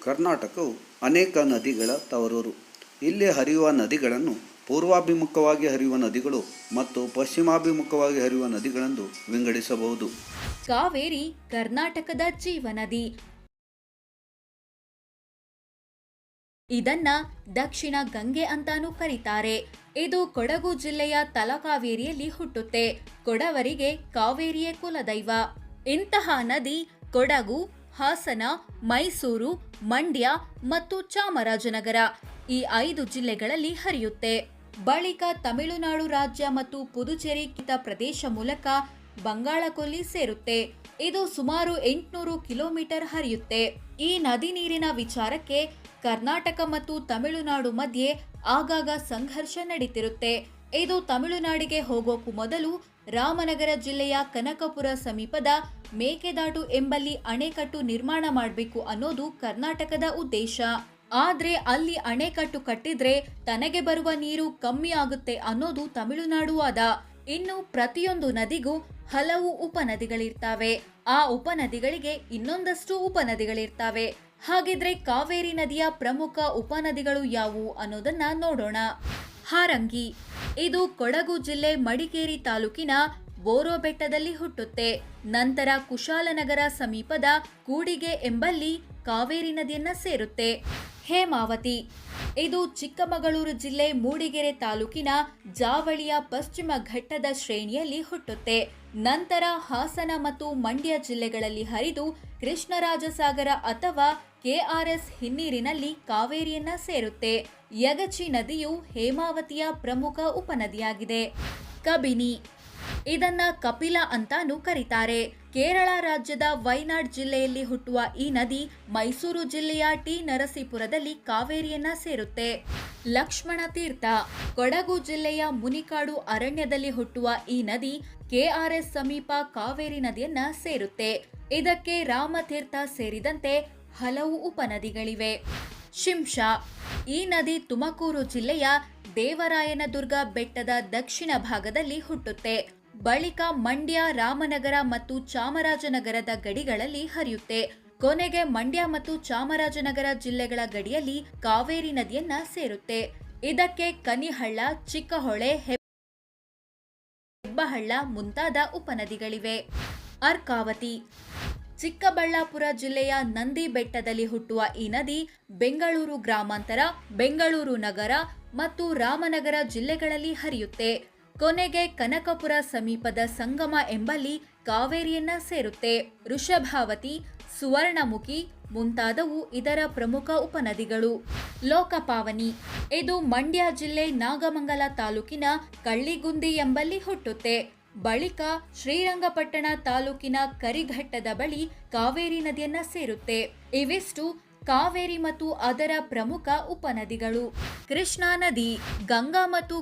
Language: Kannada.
ಕರ್ನಾಟಕವು ಅನೇಕ ನದಿಗಳ ತವರೂರು. ಇಲ್ಲಿ ಹರಿಯುವ ನದಿಗಳನ್ನು ಪೂರ್ವಾಭಿಮುಖವಾಗಿ ಹರಿಯುವ ನದಿಗಳು ಮತ್ತು ಪಶ್ಚಿಮಾಭಿಮುಖವಾಗಿ ಹರಿಯುವ ನದಿಗಳೆಂದು ವಿಂಗಡಿಸಬಹುದು. ಕಾವೇರಿ ಕರ್ನಾಟಕದ ಜೀವನದಿ. ಇದನ್ನ ದಕ್ಷಿಣ ಗಂಗೆ ಅಂತಾನೂ ಕರೀತಾರೆ. ಇದು ಕೊಡಗು ಜಿಲ್ಲೆಯ ತಲಕಾವೇರಿಯಲ್ಲಿ ಹುಟ್ಟುತ್ತೆ. ಕೊಡವರಿಗೆ ಕಾವೇರಿಯೇ ಕುಲದೈವ. ಇಂತಹ ನದಿ ಕೊಡಗು, ಹಾಸನ, ಮೈಸೂರು, ಮಂಡ್ಯ ಮತ್ತು ಚಾಮರಾಜನಗರ ಈ 5 ಜಿಲ್ಲೆಗಳಲ್ಲಿ ಹರಿಯುತ್ತೆ. ಬಳಿಕ ತಮಿಳುನಾಡು ರಾಜ್ಯ ಮತ್ತು ಪುದುಚೇರಿ ಪ್ರದೇಶ ಮೂಲಕ ಬಂಗಾಳಕೊಲ್ಲಿ ಸೇರುತ್ತೆ. ಇದು ಸುಮಾರು 800 ಕಿಲೋಮೀಟರ್ ಹರಿಯುತ್ತೆ. ಈ ನದಿ ನೀರಿನ ವಿಚಾರಕ್ಕೆ ಕರ್ನಾಟಕ ಮತ್ತು ತಮಿಳುನಾಡು ಮಧ್ಯೆ ಆಗಾಗ ಸಂಘರ್ಷ ನಡೀತಿರುತ್ತೆ. ಇದು ತಮಿಳುನಾಡಿಗೆ ಹೋಗೋಕು ಮೊದಲು ರಾಮನಗರ ಜಿಲ್ಲೆಯ ಕನಕಪುರ ಸಮೀಪದ ಮೇಕೆದಾಟು ಎಂಬಲ್ಲಿ ಅಣೆಕಟ್ಟು ನಿರ್ಮಾಣ ಮಾಡಬೇಕು ಅನ್ನೋದು ಕರ್ನಾಟಕದ ಉದ್ದೇಶ. ಆದ್ರೆ ಅಲ್ಲಿ ಅಣೆಕಟ್ಟು ಕಟ್ಟಿದ್ರೆ ತನಗೆ ಬರುವ ನೀರು ಕಮ್ಮಿ ಆಗುತ್ತೆ ಅನ್ನೋದು ತಮಿಳುನಾಡು ವಾದ. ಇನ್ನು ಪ್ರತಿಯೊಂದು ನದಿಗೂ ಹಲವು ಉಪನದಿಗಳಿರ್ತಾವೆ. ಆ ಉಪನದಿಗಳಿಗೆ ಇನ್ನೊಂದಷ್ಟು ಉಪನದಿಗಳಿರ್ತಾವೆ. ಹಾಗಿದ್ರೆ ಕಾವೇರಿ ನದಿಯ ಪ್ರಮುಖ ಉಪನದಿಗಳು ಯಾವುವು ಅನ್ನೋದನ್ನ ನೋಡೋಣ. ಹಾರಂಗಿ. ಇದು ಕೊಡಗು ಜಿಲ್ಲೆ ಮಡಿಕೇರಿ ತಾಲೂಕಿನ ಬೋರೋ ಬೆಟ್ಟದಲ್ಲಿ ಹುಟ್ಟುತ್ತೆ. ನಂತರ ಕುಶಾಲನಗರ ಸಮೀಪದ ಕೂಡಿಗೆ ಎಂಬಲ್ಲಿ ಕಾವೇರಿ ನದಿಯನ್ನ ಸೇರುತ್ತೆ. ಹೇಮಾವತಿ. ಇದು ಚಿಕ್ಕಮಗಳೂರು ಜಿಲ್ಲೆ ಮೂಡಿಗೆರೆ ತಾಲೂಕಿನ ಜಾವಳಿಯ ಪಶ್ಚಿಮ ಘಟ್ಟದ ಶ್ರೇಣಿಯಲ್ಲಿ ಹುಟ್ಟುತ್ತೆ. ನಂತರ ಹಾಸನ ಮತ್ತು ಮಂಡ್ಯ ಜಿಲ್ಲೆಗಳಲ್ಲಿ ಹರಿದು ಕೃಷ್ಣರಾಜಸಾಗರ ಅಥವಾ ಕೆಆರ್ಎಸ್ ಹಿನ್ನೀರಿನಲ್ಲಿ ಕಾವೇರಿಯನ್ನ ಸೇರುತ್ತೆ. ಯಗಚಿ ನದಿಯು ಹೇಮಾವತಿಯ ಪ್ರಮುಖ ಉಪನದಿಯಾಗಿದೆ. ಕಬಿನಿ. ಇದನ್ನ ಕಪಿಲ ಅಂತಾನೂ ಕರೀತಾರೆ. ಕೇರಳ ರಾಜ್ಯದ ವೈನಾಡ್ ಜಿಲ್ಲೆಯಲ್ಲಿ ಹುಟ್ಟುವ ಈ ನದಿ ಮೈಸೂರು ಜಿಲ್ಲೆಯ ಟಿ ನರಸೀಪುರದಲ್ಲಿ ಕಾವೇರಿಯನ್ನ ಸೇರುತ್ತೆ. ಲಕ್ಷ್ಮಣ ತೀರ್ಥ. ಕೊಡಗು ಜಿಲ್ಲೆಯ ಮುನಿಕಾಡು ಅರಣ್ಯದಲ್ಲಿ ಹುಟ್ಟುವ ಈ ನದಿ ಕೆಆರ್ಎಸ್ ಸಮೀಪ ಕಾವೇರಿ ನದಿಯನ್ನ ಸೇರುತ್ತೆ. ಇದಕ್ಕೆ ರಾಮತೀರ್ಥ ಸೇರಿದಂತೆ ಹಲವು ಉಪನದಿಗಳಿವೆ. ಶಿಂಷಾ. ಈ ನದಿ ತುಮಕೂರು ಜಿಲ್ಲೆಯ ದೇವರಾಯನದುರ್ಗ ಬೆಟ್ಟದ ದಕ್ಷಿಣ ಭಾಗದಲ್ಲಿ ಹುಟ್ಟುತ್ತೆ. ಬಳಿಕ ಮಂಡ್ಯ, ರಾಮನಗರ ಮತ್ತು ಚಾಮರಾಜನಗರದ ಗಡಿಗಳಲ್ಲಿ ಹರಿಯುತ್ತೆ. ಕೊನೆಗೆ ಮಂಡ್ಯ ಮತ್ತು ಚಾಮರಾಜನಗರ ಜಿಲ್ಲೆಗಳ ಗಡಿಯಲ್ಲಿ ಕಾವೇರಿ ನದಿಯನ್ನ ಸೇರುತ್ತೆ. ಇದಕ್ಕೆ ಕನಿಹಳ್ಳ, ಚಿಕ್ಕಹೊಳೆ, ಹೆಬ್ಬಹಳ್ಳ ಮುಂತಾದ ಉಪನದಿಗಳಿವೆ. ಅರ್ಕಾವತಿ. ಚಿಕ್ಕಬಳ್ಳಾಪುರ ಜಿಲ್ಲೆಯ ನಂದಿ ಬೆಟ್ಟದಲ್ಲಿ ಹುಟ್ಟುವ ಈ ನದಿ ಬೆಂಗಳೂರು ಗ್ರಾಮಾಂತರ, ಬೆಂಗಳೂರು ನಗರ ಮತ್ತು ರಾಮನಗರ ಜಿಲ್ಲೆಗಳಲ್ಲಿ ಹರಿಯುತ್ತೆ. ಕೊನೆಗೆ ಕನಕಪುರ ಸಮೀಪದ ಸಂಗಮ ಎಂಬಲ್ಲಿ ಕಾವೇರಿಯನ್ನ ಸೇರುತ್ತೆ. ವೃಷಭಾವತಿ, ಸುವರ್ಣಮುಖಿ ಮುಂತಾದವು ಇದರ ಪ್ರಮುಖ ಉಪನದಿಗಳು. ಲೋಕಪಾವನಿ. ಇದು ಮಂಡ್ಯ ಜಿಲ್ಲೆ ನಾಗಮಂಗಲ ತಾಲೂಕಿನ ಕಳ್ಳಿಗುಂದಿ ಎಂಬಲ್ಲಿ ಹುಟ್ಟುತ್ತೆ. ಬಳಿಕ ಶ್ರೀರಂಗಪಟ್ಟಣ ತಾಲೂಕಿನ ಕರಿಘಟ್ಟದ ಬಳಿ ಕಾವೇರಿ ನದಿಯನ್ನ ಸೇರುತ್ತೆ. ಇವಿಷ್ಟು ಕಾವೇರಿ ಮತ್ತು ಅದರ ಪ್ರಮುಖ ಉಪನದಿಗಳು. ಕೃಷ್ಣಾ ನದಿ. ಗಂಗಾ ಮತ್ತು